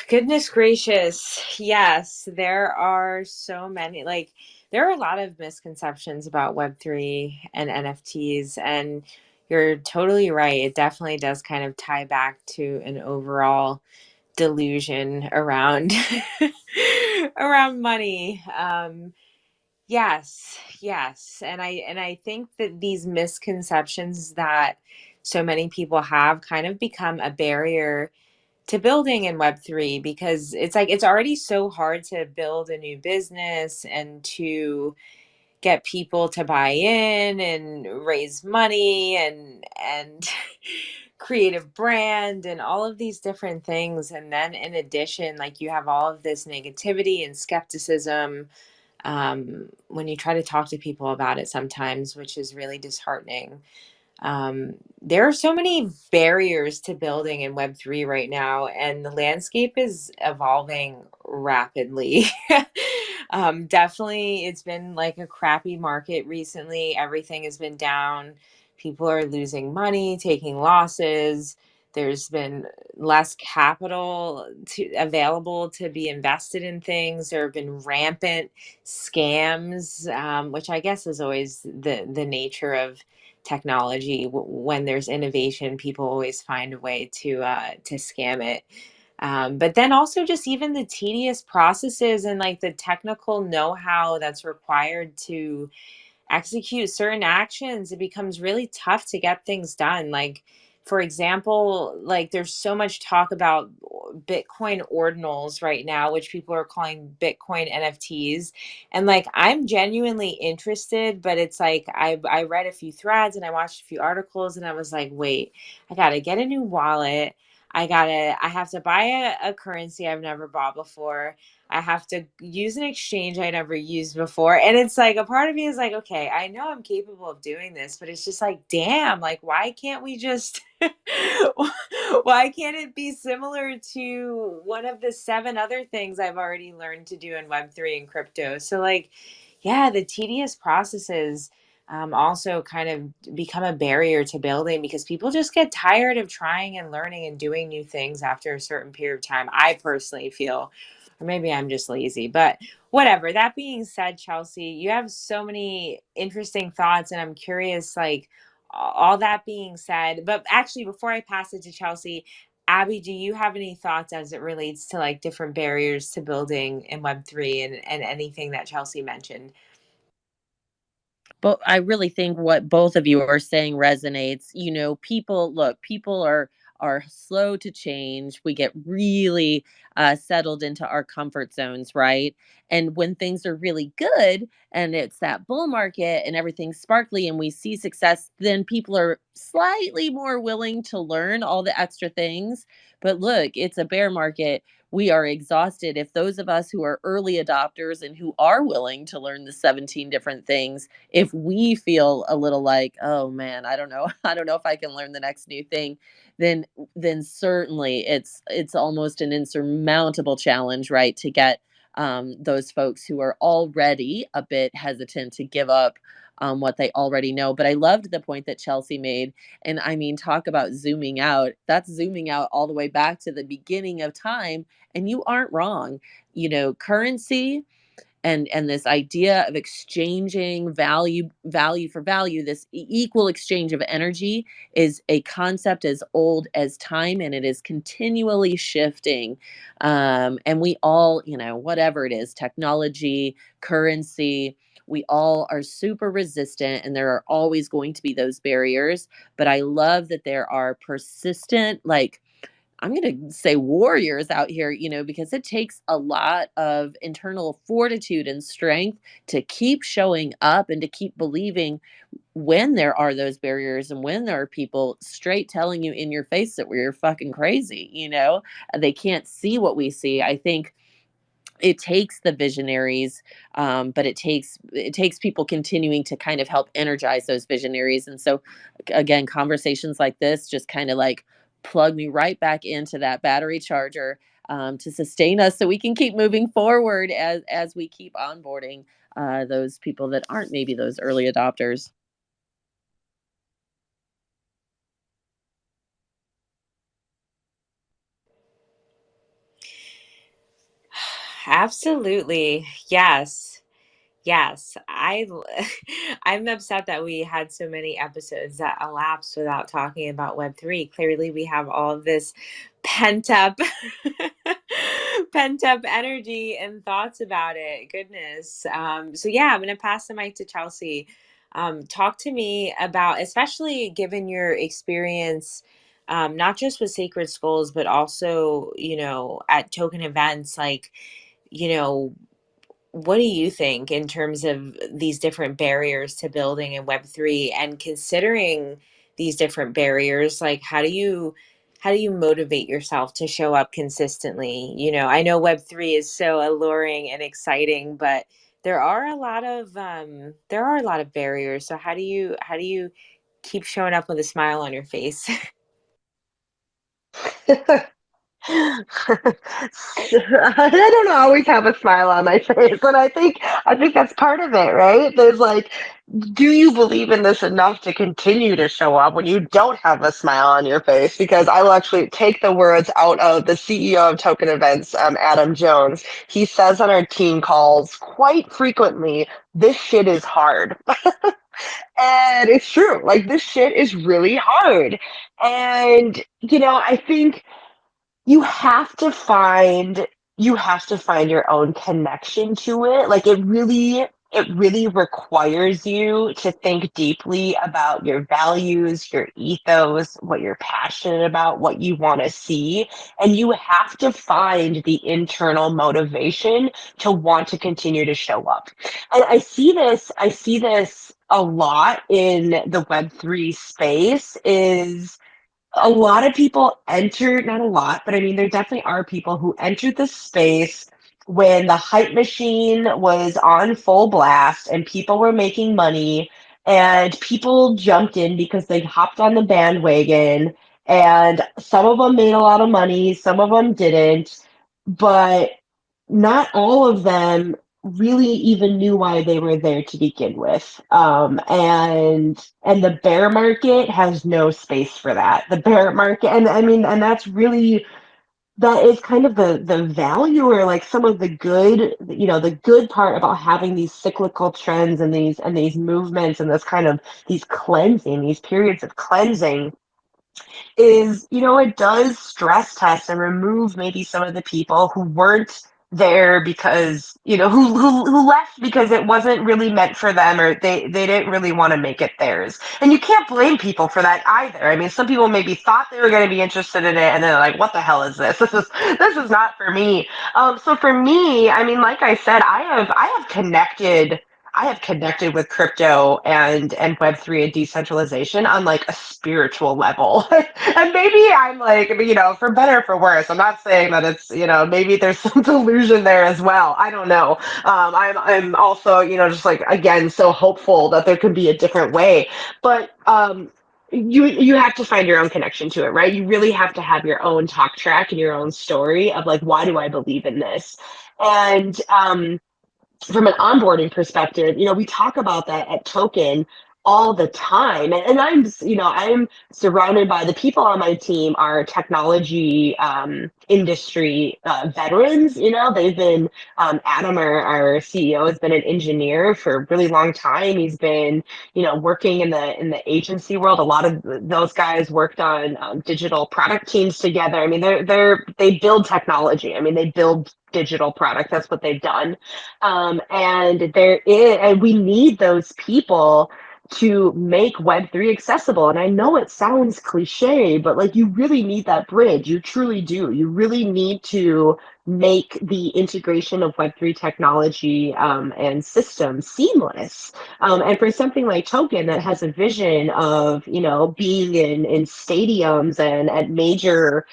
Goodness gracious. Yes, there are so many. Like, there are a lot of misconceptions about Web3 and NFTs, and you're totally right. It definitely does kind of tie back to an overall delusion around around money. Yes, yes. And I think that these misconceptions that so many people have kind of become a barrier to building in Web3, because it's like it's already so hard to build a new business and to get people to buy in and raise money and create a brand and all of these different things. And then in addition, like you have all of this negativity and skepticism when you try to talk to people about it sometimes, which is really disheartening. There are so many barriers to building in Web3 right now, and the landscape is evolving rapidly. Definitely, it's been like a crappy market recently. Everything has been down. People are losing money, taking losses. There's been less capital available to be invested in things. There have been rampant scams, which I guess is always the nature of technology. When there's innovation, people always find a way to scam it. But then also just even the tedious processes and like the technical know-how that's required to execute certain actions, it becomes really tough to get things done. Like, for example, like there's so much talk about Bitcoin ordinals right now, which people are calling Bitcoin NFTs. And like, I'm genuinely interested, but it's like, I read a few threads and I watched a few articles and I was like, wait, I got to get a new wallet. I have to buy a currency I've never bought before. I have to use an exchange I never used before. And it's like a part of me is like, okay, I know I'm capable of doing this, but it's just like, damn, like why can't we just why can't it be similar to one of the seven other things I've already learned to do in Web3 and crypto? So like, yeah, the tedious processes also kind of become a barrier to building because people just get tired of trying and learning and doing new things after a certain period of time. I personally feel, or maybe I'm just lazy, but whatever. That being said, Chelsea, you have so many interesting thoughts, and I'm curious, like, all that being said, but actually, before I pass it to Chelsea, Abby, do you have any thoughts as it relates to like different barriers to building in Web3 and anything that Chelsea mentioned? But I really think what both of you are saying resonates. People are slow to change. We get really settled into our comfort zones, right? And when things are really good and it's that bull market and everything's sparkly and we see success, then people are slightly more willing to learn all the extra things. But look, it's a bear market. we are exhausted. If those of us who are early adopters and who are willing to learn the 17 different things, if we feel a little like, oh man, I don't know, I don't know if I can learn the next new thing, then certainly it's almost an insurmountable challenge, right, to get those folks who are already a bit hesitant to give up what they already know. But I loved the point that Chelsea made. And I mean, talk about zooming out. That's zooming out all the way back to the beginning of time. And you aren't wrong. You know, currency and this idea of exchanging value for value, this equal exchange of energy, is a concept as old as time, and it is continually shifting. And we all, you know, whatever it is, technology, currency, we all are super resistant, and there are always going to be those barriers. But I love that there are persistent, like, I'm going to say warriors out here, you know, because it takes a lot of internal fortitude and strength to keep showing up and to keep believing when there are those barriers and when there are people straight telling you in your face that we're fucking crazy, you know, they can't see what we see. I think it takes the visionaries, but it takes people continuing to kind of help energize those visionaries. And so again, conversations like this just kind of like plug me right back into that battery charger, to sustain us so we can keep moving forward as we keep onboarding those people that aren't maybe those early adopters. Absolutely. Yes. Yes, I'm upset that we had so many episodes that elapsed without talking about Web3. Clearly, we have all of this pent up pent up energy and thoughts about it. Goodness. So yeah, I'm gonna pass the mic to Chelsea. Talk to me about, especially given your experience, not just with Sacred Skulls, but also, at token events, like, you know, what do you think in terms of these different barriers to building in Web3, and considering these different barriers, like how do you motivate yourself to show up consistently? I know Web3 is so alluring and exciting, but there are a lot of barriers. So how do you keep showing up with a smile on your face? I don't always have a smile on my face, and I think that's part of it, right? There's like, do you believe in this enough to continue to show up when you don't have a smile on your face? Because I will actually take the words out of the CEO of Token Events, Adam Jones. He says on our team calls quite frequently, "This shit is hard," and it's true. Like, this shit is really hard, and I think you have to find you have to find your own connection to it. Like, it really requires you to think deeply about your values, your ethos, what you're passionate about, what you want to see, and you have to find the internal motivation to want to continue to show up. And I see this a lot in the Web3 space. Is a lot of people enter, not a lot, but I mean, there definitely are people who entered the space when the hype machine was on full blast and people were making money, and people jumped in because they hopped on the bandwagon, and some of them made a lot of money, some of them didn't, but not all of them really even knew why they were there to begin with. And the bear market has no space for that. The bear market, and I mean, and that is kind of the value, or like some of the good part about having these cyclical trends and these movements and this kind of these periods of cleansing, is, it does stress test and remove maybe some of the people who weren't there because, who left because it wasn't really meant for them, or they didn't really want to make it theirs. And you can't blame people for that either. I mean, some people maybe thought they were going to be interested in it, and they're like, what the hell is this? This is not for me. So for me, I mean, like I said, I have connected. I have connected with crypto and Web3 and decentralization on like a spiritual level. And maybe I'm like, for better or for worse. I'm not saying that it's, maybe there's some delusion there as well. I don't know. I'm also, just like again so hopeful that there could be a different way. But you have to find your own connection to it, right? You really have to have your own talk track and your own story of like, why do I believe in this? And from an onboarding perspective, we talk about that at Token all the time. And I'm surrounded by the people on my team are technology industry veterans. They've been, Adam, our CEO, has been an engineer for a really long time. He's been, working in the agency world. A lot of those guys worked on digital product teams together. I mean, they build technology. I mean, they build digital products. That's what they've done. And we need those people to make Web3 accessible. And I know it sounds cliche, but like you really need that bridge. You truly do. You really need to make the integration of Web3 technology and systems seamless. And for something like Token that has a vision of, being in stadiums and at major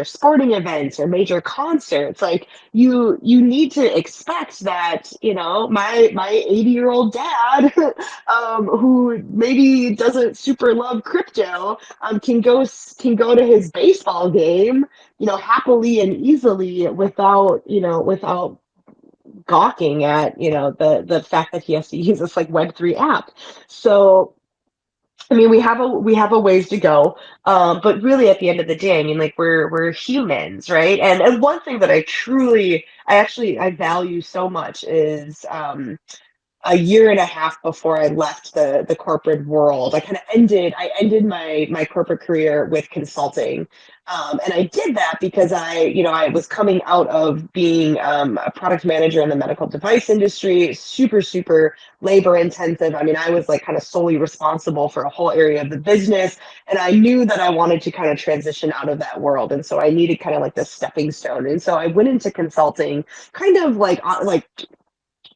sporting events or major concerts, like you need to expect that, my 80-year-old dad who maybe doesn't super love crypto can go to his baseball game, happily and easily without gawking at, the fact that he has to use this like Web3 app. So I mean, we have a ways to go, but really, at the end of the day, I mean, like we're humans, right? And one thing that I value so much is a year and a half before I left the corporate world. I ended my corporate career with consulting. And I did that because I was coming out of being a product manager in the medical device industry, super, super labor intensive. I mean, I was like kind of solely responsible for a whole area of the business. And I knew that I wanted to kind of transition out of that world. And so I needed kind of like this stepping stone. And so I went into consulting kind of like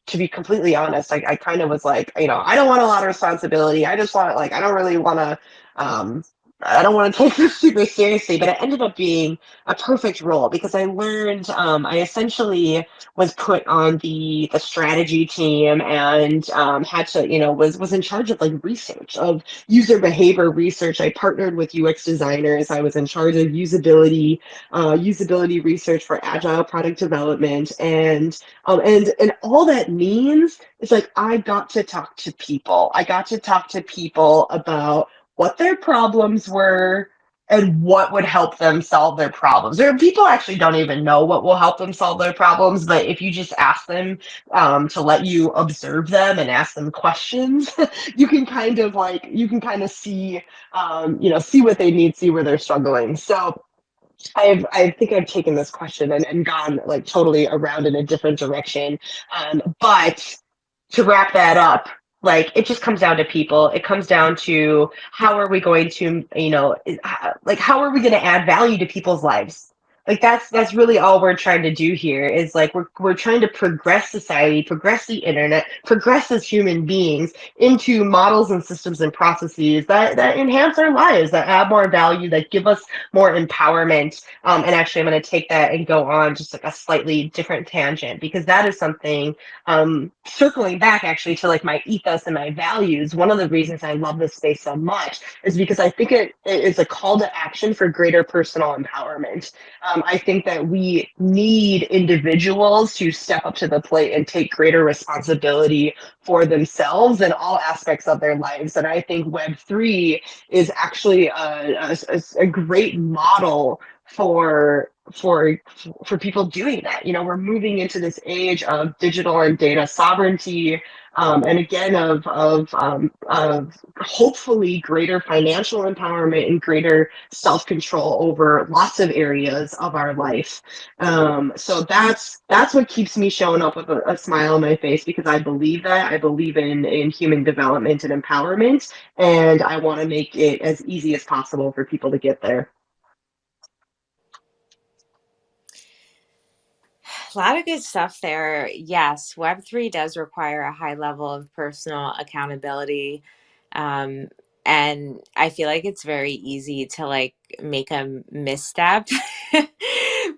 to be completely honest, I kind of was like, I don't want a lot of responsibility. I just want like, um, I don't want to take this super seriously, but it ended up being a perfect role because I learned, I essentially was put on the strategy team and had to, was in charge of like research of user behavior research. I partnered with UX designers. I was in charge of usability research for agile product development and all that means is like I got to talk to people. I got to talk to people about what their problems were and what would help them solve their problems. There are people actually don't even know what will help them solve their problems, but if you just ask them to let you observe them and ask them questions, you can kind of see see what they need, see where they're struggling. So I think I've taken this question and gone like totally around in a different direction. But to wrap that up, like it just comes down to people. It comes down to how are we going to, like how are we going to add value to people's lives? Like that's really all we're trying to do here is like we're trying to progress society, progress the internet, progress as human beings into models and systems and processes that enhance our lives, that add more value, that give us more empowerment. And actually, I'm going to take that and go on just like a slightly different tangent because that is something circling back actually to like my ethos and my values. One of the reasons I love this space so much is because I think it is a call to action for greater personal empowerment. I think that we need individuals to step up to the plate and take greater responsibility for themselves in all aspects of their lives. And I think Web3 is actually a great model for people doing that. We're moving into this age of digital and data sovereignty, and again of hopefully greater financial empowerment and greater self-control over lots of areas of our life. So that's what keeps me showing up with a smile on my face because I believe that I believe in human development and empowerment, and I want to make it as easy as possible for people to get there. A lot of good stuff there. Yes, Web3 does require a high level of personal accountability. Um, and I feel like it's very easy to like make a misstep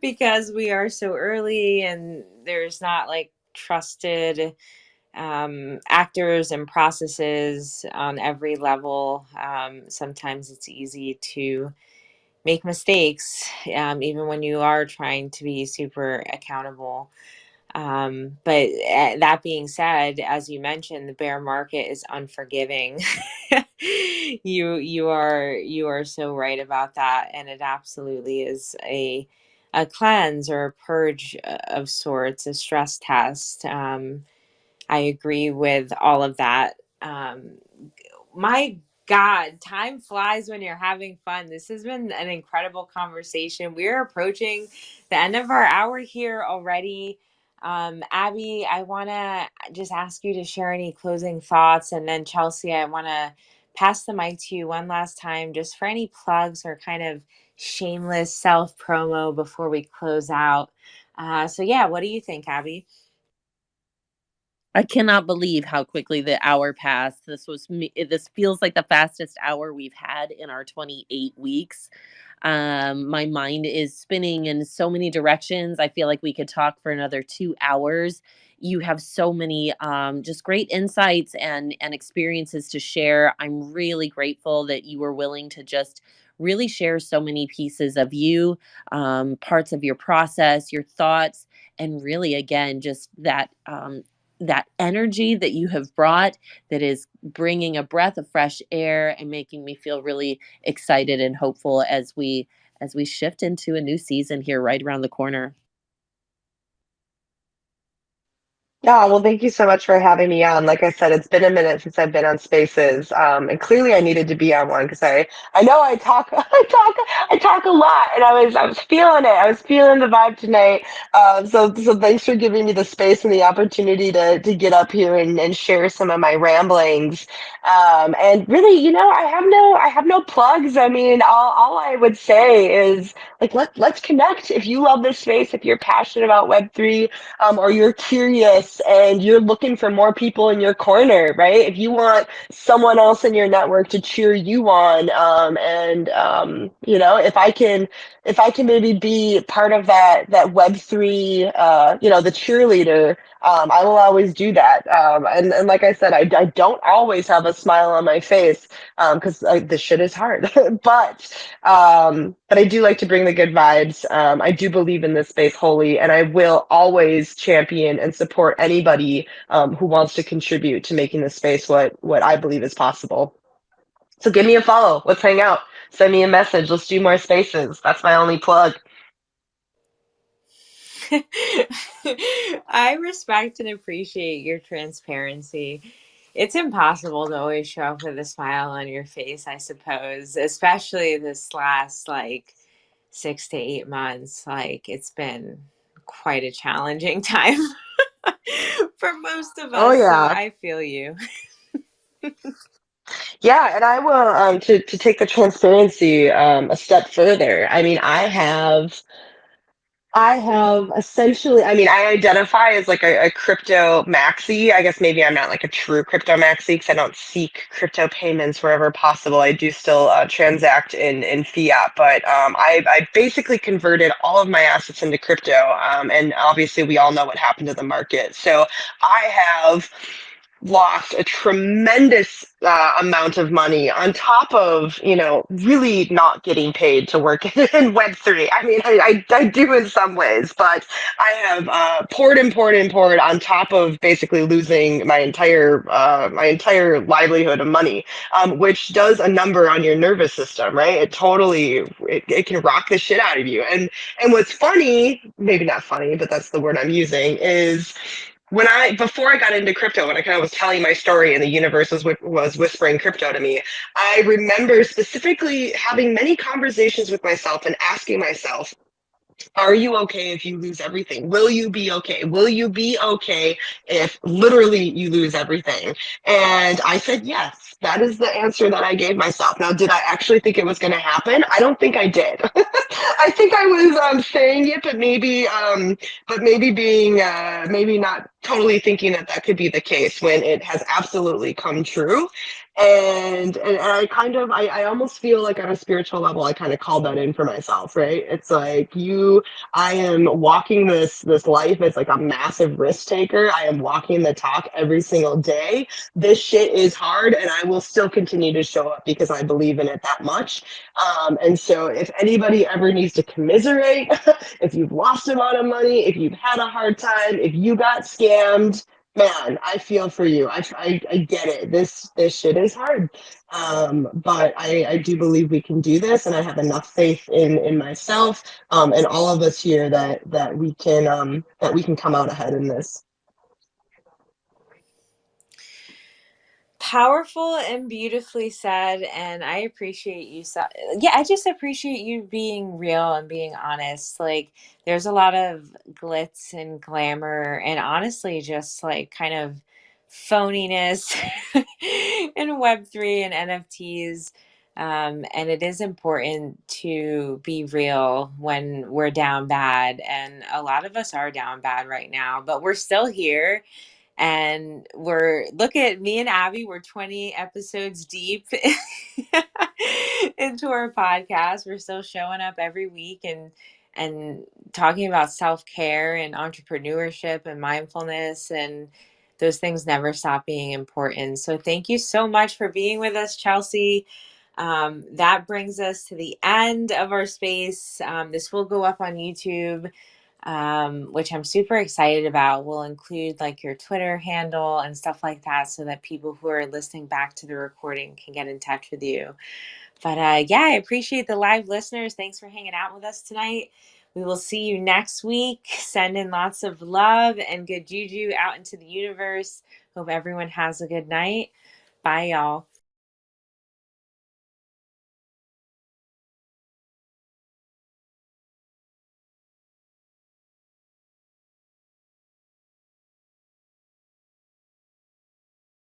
because we are so early and there's not like trusted actors and processes on every level. Sometimes it's easy to make mistakes, even when you are trying to be super accountable. But that being said, as you mentioned, the bear market is unforgiving. You are so right about that, and it absolutely is a cleanse or a purge of sorts, a stress test. I agree with all of that. My God, time flies when you're having fun. This has been an incredible conversation. We're approaching the end of our hour here already. Abby, I want to just ask you to share any closing thoughts. And then, Chelsea, I want to pass the mic to you one last time just for any plugs or kind of shameless self promo before we close out. So, yeah, what do you think, Abby? I cannot believe how quickly the hour passed. This feels like the fastest hour we've had in our 28 weeks. My mind is spinning in so many directions. I feel like we could talk for another 2 hours. You have so many just great insights and experiences to share. I'm really grateful that you were willing to just really share so many pieces of you, parts of your process, your thoughts, and really, again, just that energy that you have brought, that is bringing a breath of fresh air and making me feel really excited and hopeful as we shift into a new season here right around the corner. Yeah, well, thank you so much for having me on. Like I said, it's been a minute since I've been on Spaces, and clearly I needed to be on one because I know I talk, I talk a lot, and I was feeling it. I was feeling the vibe tonight. So thanks for giving me the space and the opportunity to get up here and share some of my ramblings. And really, I have no plugs. I mean, all I would say is like let's connect. If you love this space, if you're passionate about Web3, or you're curious and you're looking for more people in your corner, right? If you want someone else in your network to cheer you on, and if I can maybe be part of that Web3, the cheerleader. I will always do that. And like I said, I don't always have a smile on my face because this shit is hard. But I do like to bring the good vibes. I do believe in this space wholly, and I will always champion and support anybody who wants to contribute to making this space what I believe is possible. So give me a follow. Let's hang out. Send me a message. Let's do more spaces. That's my only plug. I respect and appreciate your transparency. It's impossible to always show up with a smile on your face, I suppose, especially this last like 6 to 8 months. Like it's been quite a challenging time for most of Oh us. So yeah, I feel you. yeah, and I will to take the transparency a step further. I mean, I have essentially, I mean, I identify as like a crypto maxi. I guess maybe I'm not like a true crypto maxi because I don't seek crypto payments wherever possible. I do still transact in fiat, but I basically converted all of my assets into crypto. And obviously, we all know what happened to the market. So I have lost a tremendous amount of money on top of really not getting paid to work in Web3. I mean, I do in some ways, but I have poured and poured and poured on top of basically losing my entire livelihood of money, which does a number on your nervous system, right? It can rock the shit out of you. And what's funny, maybe not funny, but that's the word I'm using, is before I got into crypto, when I kind of was telling my story and the universe was whispering crypto to me, I remember specifically having many conversations with myself and asking myself, are you okay if you lose everything? Will you be okay? Will you be okay if literally you lose everything? And I said yes. That is the answer that I gave myself. Now, did I actually think it was going to happen? I don't think I did. I think I was saying it, but maybe being maybe not totally thinking that that could be the case when it has absolutely come true. And I kind of I almost feel like on a spiritual level I kind of called that in for myself, right? It's like I am walking this life as like a massive risk taker. I am walking the talk every single day. This shit is hard, and I will still continue to show up because I believe in it that much. And so, if anybody ever needs to commiserate, if you've lost a lot of money, if you've had a hard time, if you got scammed, man, I feel for you. I get it. This shit is hard, but I do believe we can do this, and I have enough faith in myself and all of us here that we can come out ahead in this. Powerful and beautifully said, and I appreciate you. Yeah, I just appreciate you being real and being honest. Like, there's a lot of glitz and glamour, and honestly, just like kind of phoniness in Web3 and NFTs. And it is important to be real when we're down bad, and a lot of us are down bad right now, but we're still here, and look at me and Abby, we're 20 episodes deep into our podcast. We're still showing up every week and talking about self-care and entrepreneurship and mindfulness, and those things never stop being important. So thank you so much for being with us, Chelsea. That brings us to the end of our space. This will go up on YouTube, which I'm super excited about. We'll include like your Twitter handle and stuff like that so that people who are listening back to the recording can get in touch with you. But yeah, I appreciate the live listeners. Thanks for hanging out with us tonight. We will see you next week. Send in lots of love and good juju out into the universe. Hope everyone has a good night. Bye, y'all.